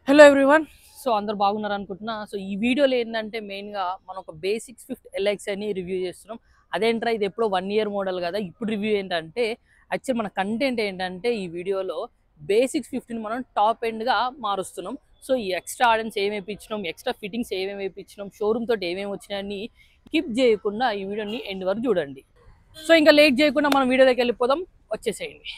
Hello everyone. So అందరు బాగున్నారు అనుకుంటున్నా. సో ఈ వీడియోలో ఏంటంటే మెయిన్గా మనం ఒక బేసిక్ స్విఫ్ట్ ఎల్ఎక్స్ అని రివ్యూ చేస్తున్నాం. అదేంట్రా ఇది ఎప్పుడో 1 year మోడల్ కదా, ఇప్పుడు రివ్యూ ఏంటంటే యాక్చువల్ మన కంటెంట్ ఏంటంటే ఈ వీడియోలో బేసిక్ స్విఫ్ట్ని మనం టాప్ ఎండ్గా మారుస్తున్నాం. సో ఈ ఎక్స్ట్రా ఆడెన్స్ ఏమేమి ఇప్పించినాం, ఎక్స్ట్రా ఫిట్టింగ్స్ ఏమేమి ఇప్పించినాం, షోరూమ్ తోటి ఏమేమి వచ్చినాయని స్కిప్ చేయకుండా ఈ వీడియోని ఎండ్ వరకు చూడండి. సో ఇంకా లేట్ చేయకుండా మనం వీడియోలోకి వెళ్ళిపోదాం, వచ్చేసేయండి.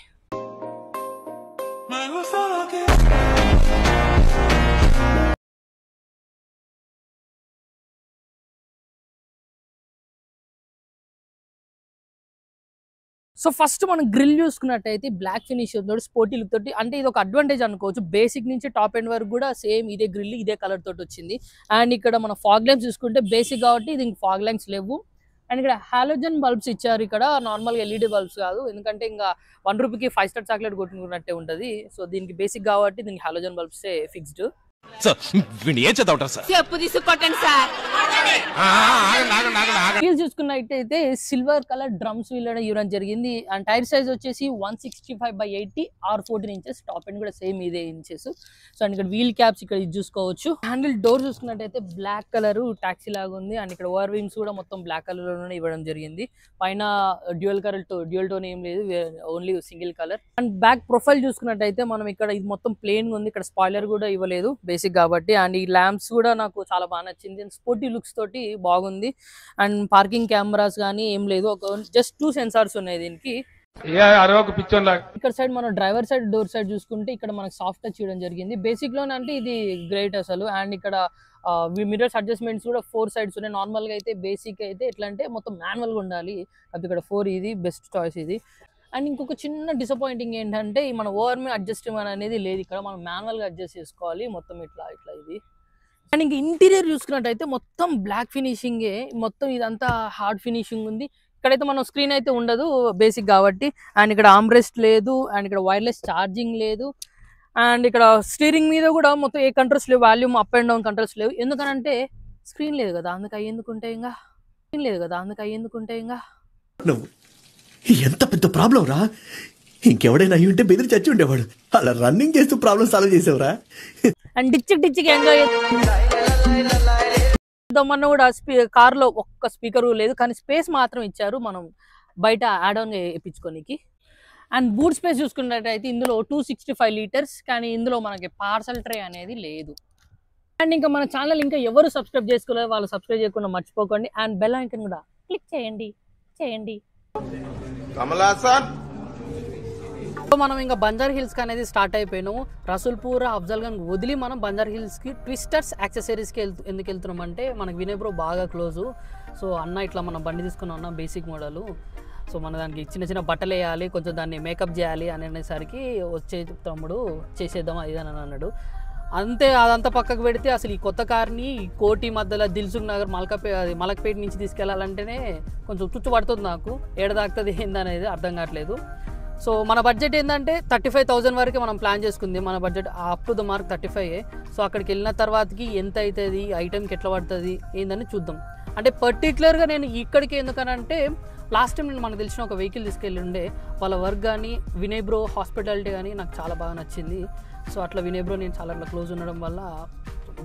సో ఫస్ట్ మనం గ్రిల్ చూసుకున్నట్టయితే బ్లాక్ ఫినిష్ తోటి స్పోర్టీ లుక్ తోటి, అంటే ఇది ఒక అడ్వాంటేజ్ అనుకోవచ్చు. బేసిక్ నుంచి టాప్ ఎండ్ వరకు కూడా సేమ్ ఇదే గ్రిల్ ఇదే కలర్ తోటి వచ్చింది. అండ్ ఇక్కడ మన ఫాగ్ ల్యాంప్స్ చూసుకుంటే బేసిక్ కాబట్టి ఇది ఫాగ్ ల్యాంప్స్ లేవు. అండ్ ఇక్కడ హాలోజన్ బల్బ్స్ ఇచ్చారు. ఇక్కడ నార్మల్గా ఎల్ఈడి బల్బ్స్ కాదు, ఎందుకంటే ఇంకా 1 రూపీకి 5 స్టార్ చాక్లెట్ కొట్టుకున్నట్టే ఉంటుంది. సో దీనికి బేసిక్ కాబట్టి దీనికి హాలోజన్ బల్బ్సే ఫిక్స్డ్. వీల్స్ చూసుకున్నట్టయితే సిల్వర్ కలర్ డ్రమ్స్ వీల్ ఇవ్వడం జరిగింది. అండ్ టైర్ సైజ్ వచ్చేసి 165/80 R14 ఇంచెస్. టాప్ ఎండ్ కూడా సేమ్ ఇదే ఇంచెస్. సో అండ్ ఇక్కడ వీల్ క్యాప్స్ ఇక్కడ ఇది చూసుకోవచ్చు. హ్యాండిల్ డోర్ చూసుకున్నట్టయితే బ్లాక్ కలర్ టాక్సీ లాగా ఉంది. అండ్ ఇక్కడ ఓవర్ వింగ్స్ కూడా మొత్తం బ్లాక్ కలర్ లోనే ఇవ్వడం జరిగింది. పైన డ్యూయల్ టోన్ ఏం లేదు, only single colour. And back profile చూసుకున్నట్టయితే మనం ఇక్కడ ఇది మొత్తం ప్లేన్ ఉంది. ఇక్కడ స్పాయిలర్ కూడా ఇవ్వలేదు బేసిక్ కాబట్టి. అండ్ ఈ ల్యాంప్స్ కూడా నాకు చాలా బాగా నచ్చింది. అండ్ స్పోర్టీ లుక్స్ తోటి బాగుంది. అండ్ పార్కింగ్ కెమెరాస్ కానీ ఏం లేదు, ఒక జస్ట్ 2 సెన్సార్స్ ఉన్నాయి దీనికి. ఇక్కడ సైడ్ మనం డ్రైవర్ సైడ్ డోర్ సైడ్ చూసుకుంటే ఇక్కడ మనకు సాఫ్ట్ టచ్ చేయడం జరిగింది. బేసిక్ లోనే అంటే ఇది గ్రేట్ అసలు. అండ్ ఇక్కడ మిర్రర్స్ అడ్జస్ట్మెంట్స్ కూడా 4 సైడ్స్ ఉన్నాయి. నార్మల్ గా అయితే బేసిక్ అయితే ఎట్లా అంటే మొత్తం మాన్యువల్ గా ఉండాలి, అది ఇక్కడ 4 ఇది బెస్ట్ చాయిస్ ఇది. అండ్ ఇంకొక చిన్న డిసప్పాయింటింగ్ ఏంటంటే మన ఓవర్ మీ అడ్జస్ట్మెంట్ అనేది లేదు, ఇక్కడ మనం మాన్యువల్ గా అడ్జస్ట్ చేసుకోవాలి మొత్తం ఇట్లా ఇది. అండ్ ఇంక ఇంటీరియర్ చూసుకున్నట్టయితే మొత్తం బ్లాక్ ఫినిషింగే, మొత్తం ఇదంతా హార్డ్ ఫినిషింగ్ ఉంది. ఇక్కడైతే మనం స్క్రీన్ అయితే ఉండదు బేసిక్ కాబట్టి. అండ్ ఇక్కడ ఆర్మ్రెస్ట్ లేదు. అండ్ ఇక్కడ వైర్లెస్ ఛార్జింగ్ లేదు. అండ్ ఇక్కడ స్టీరింగ్ మీద కూడా మొత్తం ఏ కంట్రోల్స్ లేవు, volume up and down controls లేవు. ఎందుకనంటే స్క్రీన్ లేదు కదా, అందుకు అయ్యేందుకుంటే ఇంకా ఎంత పెద్ద ప్రాబ్లం రా. ఇంకెవడైనా అయ్యి ఉంటే బెదిరి చచ్చి ఉండేవాడు. అలా రన్నింగ్ చేస్తూ ప్రాబ్లమ్ సాల్వ్ చేసేవరా. అండ్ డిచ్చికి ఎంజాయ్ చేద్దామన్నా కూడా కార్ లో ఒక్క స్పీకర్ లేదు, కానీ స్పేస్ మాత్రం ఇచ్చారు మనం బయట యాడ్ ఆన్ ఇప్పించుకోనికి. అండ్ బూట్ స్పేస్ చూసుకున్నట్టయితే ఇందులో 265 లీటర్స్, కానీ ఇందులో మనకి పార్సల్ ట్రే అనేది లేదు. అండ్ ఇంకా మన ఛానల్ ఇంకా ఎవరు సబ్స్క్రైబ్ చేసుకోలేదు, వాళ్ళు సబ్స్క్రైబ్ చేయకుండా మర్చిపోకండి. అండ్ బెల్ ఐకాన్ కూడా క్లిక్ చేయండి. మనం ఇంకా బంజారా హిల్స్ కి అనేది స్టార్ట్ అయిపోయినాము. రసూల్పూర్, అఫ్జల్గంజ్ వదిలి మనం బంజారా హిల్స్ కి ట్విస్టర్స్ యాక్సెసరీస్ కి ఎందుకు వెళ్తున్నాం అంటే మనకి వినయ్ బ్రో బాగా క్లోజు. సో అన్న ఇట్లా మనం బండి తీసుకుని ఉన్నాం బేసిక్ మోడల్. సో మన దానికి చిన్న బట్టలు వేయాలి, కొంచెం దాన్ని మేకప్ చేయాలి అనేసరికి వచ్చే తమ్ముడు చేసేద్దాం అది అని అన్నాడు. అంతే, అదంతా పక్కకు పెడితే అసలు ఈ కొత్త కార్ని కోటి మధ్యలో దిల్సుఖ్ నగర్ మలక్పేట నుంచి తీసుకెళ్లాలంటేనే కొంచెం తుచ్చు పడుతుంది నాకు. ఏడదాకుతుంది ఏందనేది అర్థం కావట్లేదు. సో మన బడ్జెట్ ఏంటంటే 35,000 వరకు మనం ప్లాన్ చేసుకుంది. మన budget up to the mark 35. So అక్కడికి వెళ్ళిన తర్వాతకి ఎంత అవుతుంది, ఐటెంకి ఎట్లా పడుతుంది ఏందని చూద్దాం. అంటే పర్టికులర్గా నేను ఇక్కడికి ఎందుకనంటే లాస్ట్ టైం నేను మనకు తెలిసిన ఒక వెహికల్ తీసుకెళ్ళి ఉండే, వాళ్ళ వర్క్ కానీ వినయ్ బ్రో హాస్పిటాలిటీ కానీ నాకు చాలా బాగా నచ్చింది. సో అట్లా వినయ్ బ్రో నేను చాలా క్లోజ్ ఉండడం వల్ల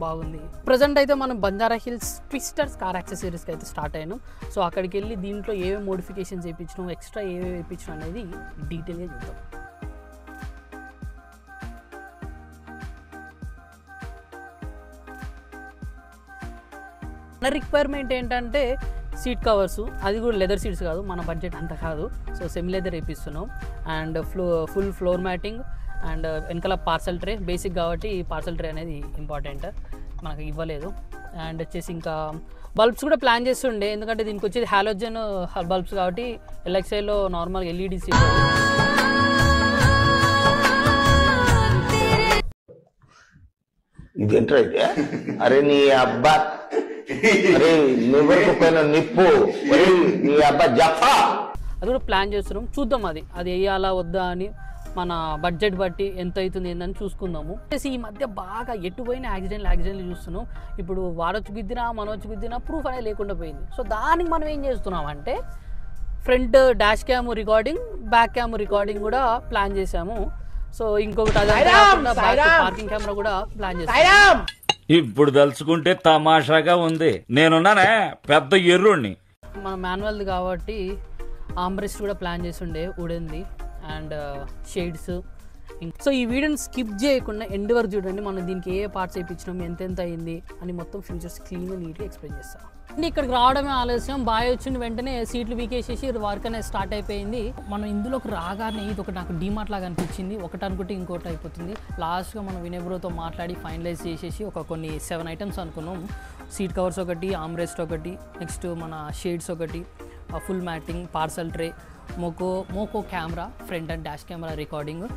బాగుంది. ప్రజెంట్ అయితే మనం బంజారా హిల్స్ ట్విస్టర్స్ కార్ యాక్సెసరీస్కి అయితే స్టార్ట్ అయ్యాను. సో అక్కడికి వెళ్ళి దీంట్లో ఏమేమి మోడిఫికేషన్స్ వేయించినాం, ఎక్స్ట్రా ఏమేమి వేయించినాం అనేది డీటెయిల్గా చూద్దాం. మన రిక్వైర్మెంట్ ఏంటంటే సీట్ కవర్స్, అది కూడా లెదర్ సీట్స్ కాదు, మన బడ్జెట్ అంత కాదు. సో సెమీ లెదర్ వేపిస్తున్నాం. And full floor matting. And వెనకాల పార్సల్ ట్రే, బేసిక్ కాబట్టి ఈ పార్సల్ ట్రే అనేది ఇంపార్టెంట్, మనకు ఇవ్వలేదు. అండ్ వచ్చేసి ఇంకా బల్బ్స్ కూడా ప్లాన్ చేస్తుండే, ఎందుకంటే దీనికి వచ్చేది హాలోజన్ బల్బ్స్ కాబట్టి. ఎల్ఎక్స్ఐలో నార్మల్ ఎల్ఈడి సీట్. ఇదేంటో అయితే అరే నీ అబ్బా, అరే నిప్పు నీ అబ్బా జఫా, అది కూడా ప్లాన్ చేస్తున్నాం. చూద్దాం అది వేయాలా వద్దా అని, మన బడ్జెట్ బట్టి ఎంత అవుతుంది ఏందని చూసుకుందాము. ఈ మధ్య బాగా ఎటుపోయిన యాక్సిడెంట్లు చూస్తున్నాం. ఇప్పుడు వాడొచ్చి గుద్దినా మనొచ్చి గుద్దినా ప్రూఫ్ అనేది లేకుండా పోయింది. సో దానికి మనం ఏం చేస్తున్నాం అంటే front dash cam recording, back cam recording కూడా ప్లాన్ చేసాము. సో ఇంకొకటి పార్కింగ్ కెమెరా కూడా ప్లాన్ చేస్తాం. ఇప్పుడు తలుచుకుంటే తమాషాగా ఉంది. నేనున్నానే పెద్ద ఎర్రుణ్ణి. మన మాన్యువల్ కాబట్టి ఆమ్రెస్ట్ కూడా ప్లాన్ చేసి ఉండే వుడెన్ది అండ్ షేడ్స్. సో ఈ వీడియోని స్కిప్ చేయకుండా ఎండ్ వరకు చూడండి. మనం దీనికి ఏ పార్ట్స్ వేయించినాం, ఎంత అయింది అని మొత్తం ఫీచర్స్ క్లీన్గా నీట్గా ఎక్స్ప్లెయిన్ చేస్తాం. ఇక్కడికి రావడమే ఆలస్యం. బాయ్ వచ్చిన వెంటనే సీట్లు వీకేసేసి వర్క్ అనేది స్టార్ట్ అయిపోయింది. మనం ఇందులోకి రాగానే ఇది ఒకటి నాకు డీమార్ట్ లాగా అనిపించింది. ఒకటి అనుకుంటే ఇంకోటి అయిపోతుంది. లాస్ట్గా మనం వినయ్ బ్రోతో మాట్లాడి ఫైనలైజ్ చేసేసి కొన్ని 7 ఐటమ్స్ అనుకున్నాం. సీట్ కవర్స్ ఒకటి, ఆమ్రెస్ట్ ఒకటి, నెక్స్ట్ మన షేడ్స్ ఒకటి, ఫుల్ మ్యాటింగ్, పార్సల్ ట్రే, మోకో camera, front and dash camera recording.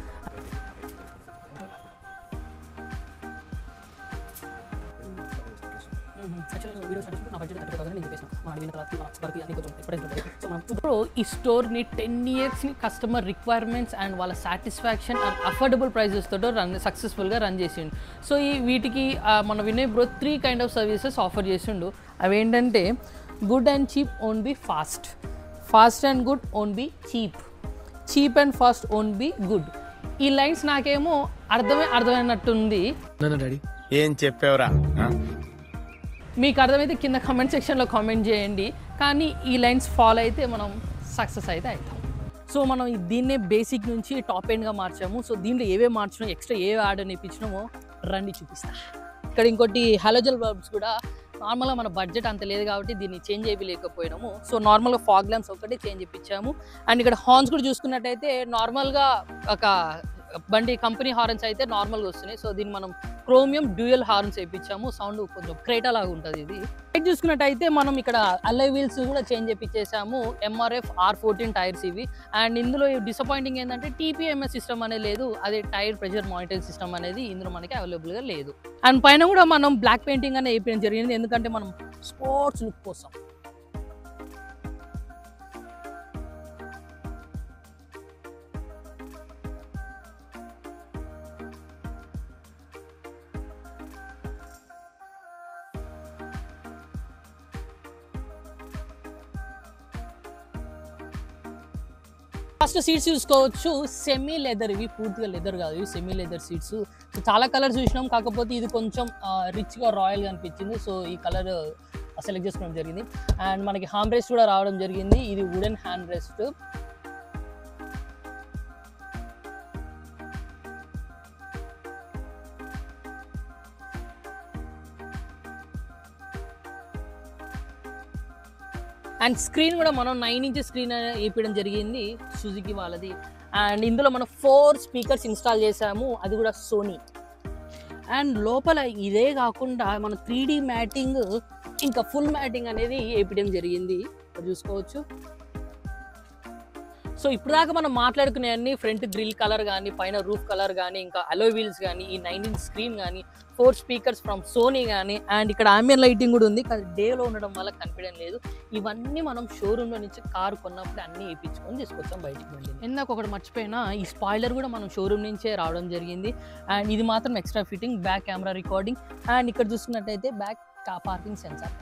ఇప్పుడు ఈ స్టోర్ని 10 years కస్టమర్ రిక్వైర్మెంట్స్ అండ్ వాళ్ళ సాటిస్ఫాక్షన్ అండ్ అఫోర్డబుల్ ప్రైజెస్ తోటి సక్సెస్ఫుల్గా రన్ చేసిండు. సో వీటికి మన Vinay bro 3 kind of services offer చేసిండు. అవి ఏంటంటే good and cheap won't be fast, fast and good won't be cheap, cheap and fast own be good. ఈ లైన్స్ నాకేమో అర్థమైనట్టుంది. ఏం చెప్పావురా? మీకు అర్థమైతే కింద కామెంట్ సెక్షన్లో కామెంట్ చేయండి. కానీ ఈ లైన్స్ ఫాలో అయితే మనం సక్సెస్ అయితే అవుతాం. సో మనం దీన్నే బేసిక్ నుంచి టాప్ ఎండ్గా మార్చాము. సో దీంట్లో ఏవే మార్చినామో, ఎక్స్ట్రా ఏ యాడ్ నేర్పించినామో రండి చూపిస్తా. ఇక్కడ ఇంకోటి హాలోజన్ బల్బ్స్ కూడా నార్మల్గా మన బడ్జెట్ అంత లేదు కాబట్టి దీన్ని చేంజ్ చేయలేకపోయినాము. సో నార్మల్గా ఫాగ్ ల్యాంప్స్ ఒకటి చేంజ్ చేయించాము. అండ్ ఇక్కడ హార్న్స్ కూడా చూసుకున్నట్టయితే నార్మల్గా ఒక బండి కంపెనీ హార్న్స్ అయితే నార్మల్గా వస్తున్నాయి. సో దీన్ని మనం క్రోమియం డ్యూయల్ హార్న్స్ వేయించాము. సౌండ్ కొంచెం క్రేటా లాగా ఉంటుంది. ఇది చూసుకున్నట్టయితే మనం ఇక్కడ అలై వీల్స్ కూడా చేంజ్ చేయించేసాము. MRF R14 టైర్స్ ఇవి. అండ్ ఇందులో డిసప్పాయింటింగ్ ఏంటంటే TPMS సిస్టమ్ అనేది లేదు. అదే టైర్ ప్రెషర్ మానిటరింగ్ సిస్టమ్ అనేది ఇందులో మనకి అవైలబుల్గా లేదు. అండ్ పైన కూడా మనం బ్లాక్ పెయింటింగ్ అనేది వేయడం జరిగింది. ఎందుకంటే మనం స్పోర్ట్స్ లుక్ కోసం. ఫస్ట్ సీట్స్ చూసుకోవచ్చు. సెమీ లెదర్, ఇవి పూర్తిగా లెదర్ కాదు, ఇవి సెమీ లెదర్ సీట్స్. సో చాలా కలర్స్ చూసినాం, కాకపోతే ఇది కొంచెం రిచ్గా రాయల్గా అనిపించింది. సో ఈ కలర్ సెలెక్ట్ చేసుకోవడం జరిగింది. అండ్ మనకి హ్యాండ్ రెస్ట్ కూడా రావడం జరిగింది. ఇది wooden hand rest. And screen కూడా మనం 9 inch స్క్రీన్ వేయడం జరిగింది సుజుకి వాళ్ళది. అండ్ ఇందులో మనం 4 స్పీకర్స్ ఇన్స్టాల్ చేసాము, అది కూడా సోనీ. అండ్ లోపల ఇదే కాకుండా మన 3D మ్యాటింగ్ ఇంకా ఫుల్ మ్యాటింగ్ అనేది వేయడం జరిగింది, చూసుకోవచ్చు. సో ఇప్పుడు దాకా మనం మాట్లాడుకునే అన్ని ఫ్రంట్ గ్రిల్ కలర్ కానీ, పైన రూఫ్ కలర్ కానీ, ఇంకా అలో వీల్స్ కానీ, ఈ 9 inch స్క్రీన్ కానీ, 4 స్పీకర్స్ ఫ్రమ్ సోనీ కానీ, అండ్ ఇక్కడ ఆంబియన్ లైటింగ్ కూడా ఉంది. కానీ డేలో ఉండడం వల్ల కనిపించడం లేదు. ఇవన్నీ మనం షోరూంలో నుంచి కారు కొన్నప్పుడు అన్నీ వేయించుకొని తీసుకొచ్చాం బయటికి. వెళ్ళి ఇందాక ఒకటి మర్చిపోయినా, ఈ స్పాయిలర్ కూడా మనం షోరూమ్ నుంచే రావడం జరిగింది. అండ్ ఇది మాత్రం extra fitting, back camera recording. And ఇక్కడ చూసుకున్నట్టయితే బ్యాక్ పార్కింగ్ సెన్సార్.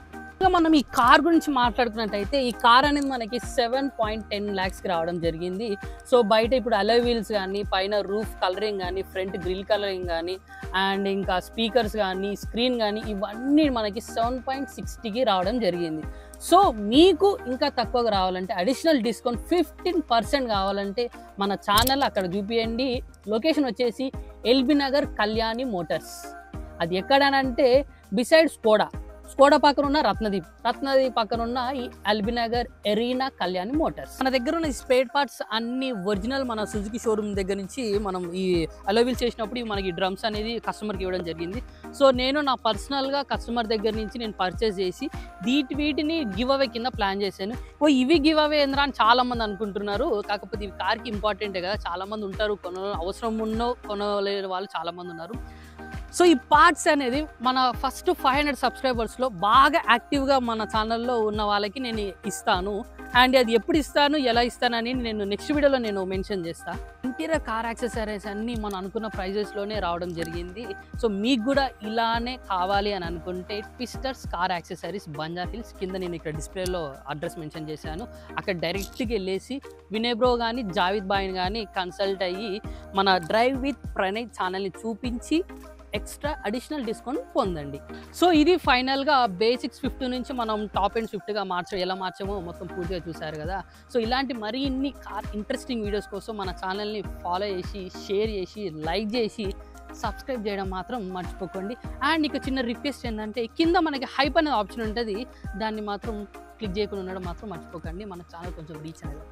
మనం ఈ కార్ గురించి మాట్లాడుకున్నట్టయితే ఈ కార్ అనేది మనకి 7.10 lakhsకి రావడం జరిగింది. సో బయట ఇప్పుడు అలై వీల్స్ కానీ, పైన రూఫ్ కలరింగ్ కానీ, ఫ్రంట్ గ్రిల్ కలరింగ్ కానీ, అండ్ ఇంకా స్పీకర్స్ కానీ, స్క్రీన్ కానీ, ఇవన్నీ మనకి 7.60కి రావడం జరిగింది. సో మీకు ఇంకా తక్కువగా రావాలంటే, అడిషనల్ డిస్కౌంట్ 15% కావాలంటే మన ఛానల్ అక్కడ చూపియండి. లొకేషన్ వచ్చేసి ఎల్బీ నగర్ కళ్యాణి మోటార్స్. అది ఎక్కడనంటే బిసైడ్ స్కోడా పక్కన ఉన్న రత్నదీప్ పక్కన ఉన్న ఈ LB Nagar arena Kalyani Motors. మన దగ్గర ఉన్న స్పేర్ పార్ట్స్ అన్ని ఒరిజినల్ మన సుజుకి షోరూమ్ దగ్గర నుంచి మనం ఈ అలోవీల్ చేసినప్పుడు మనకి డ్రమ్స్ అనేది కస్టమర్కి ఇవ్వడం జరిగింది. సో నేను నా పర్సనల్గా కస్టమర్ దగ్గర నుంచి నేను పర్చేస్ చేసి వీటిని గివ్ అవే కింద ప్లాన్ చేశాను. ఇవి గివ్ అవే ఏంద్రా అని చాలా మంది అనుకుంటున్నారు. కాకపోతే ఇవి కార్కి ఇంపార్టెంటే కదా, చాలా మంది ఉంటారు, అవసరం కొనలేని వాళ్ళు చాలా మంది ఉన్నారు. సో ఈ పార్ట్స్ అనేది మన ఫస్ట్ 500 సబ్స్క్రైబర్స్లో బాగా యాక్టివ్గా మన ఛానల్లో ఉన్న వాళ్ళకి నేను ఇస్తాను. అండ్ అది ఎప్పుడు ఇస్తాను ఎలా ఇస్తాను అని నేను నెక్స్ట్ వీడియోలో నేను మెన్షన్ చేస్తాను. ఇంటీరియర్ కార్ యాక్సెసరీస్ అన్నీ మనం అనుకున్న ప్రైజెస్లోనే రావడం జరిగింది. సో మీకు కూడా ఇలానే కావాలి అని అనుకుంటే twisters car accessories Banjara hills కింద నేను ఇక్కడ డిస్ప్లేలో అడ్రస్ మెన్షన్ చేశాను. అక్కడ డైరెక్ట్గా వెళ్ళేసి వినయ్ బ్రో కానీ జావేద్ బాయ్ని కానీ కన్సల్ట్ అయ్యి మన డ్రైవ్ విత్ ప్రణయ్ ఛానల్ని చూపించి ఎక్స్ట్రా అడిషనల్ డిస్కౌంట్ పొందండి. సో ఇది ఫైనల్గా బేసిక్స్ 50 నుంచి మనం టాప్ అండ్ 50గా ఎలా మార్చామో మొత్తం పూర్తిగా చూసారు కదా. సో ఇలాంటి మరిన్ని కార్ ఇంట్రెస్టింగ్ వీడియోస్ కోసం మన ఛానల్ని ఫాలో చేసి షేర్ చేసి లైక్ చేసి సబ్స్క్రైబ్ చేయడం మాత్రం మర్చిపోకండి. అండ్ ఇక చిన్న రిక్వెస్ట్ ఏంటంటే కింద మనకి హైప్ అనే ఆప్షన్ ఉంటుంది, దాన్ని మాత్రం క్లిక్ చేయకుండా ఉండడం మాత్రం మర్చిపోకండి. మన ఛానల్ కొంచెం రీచ్ అనేది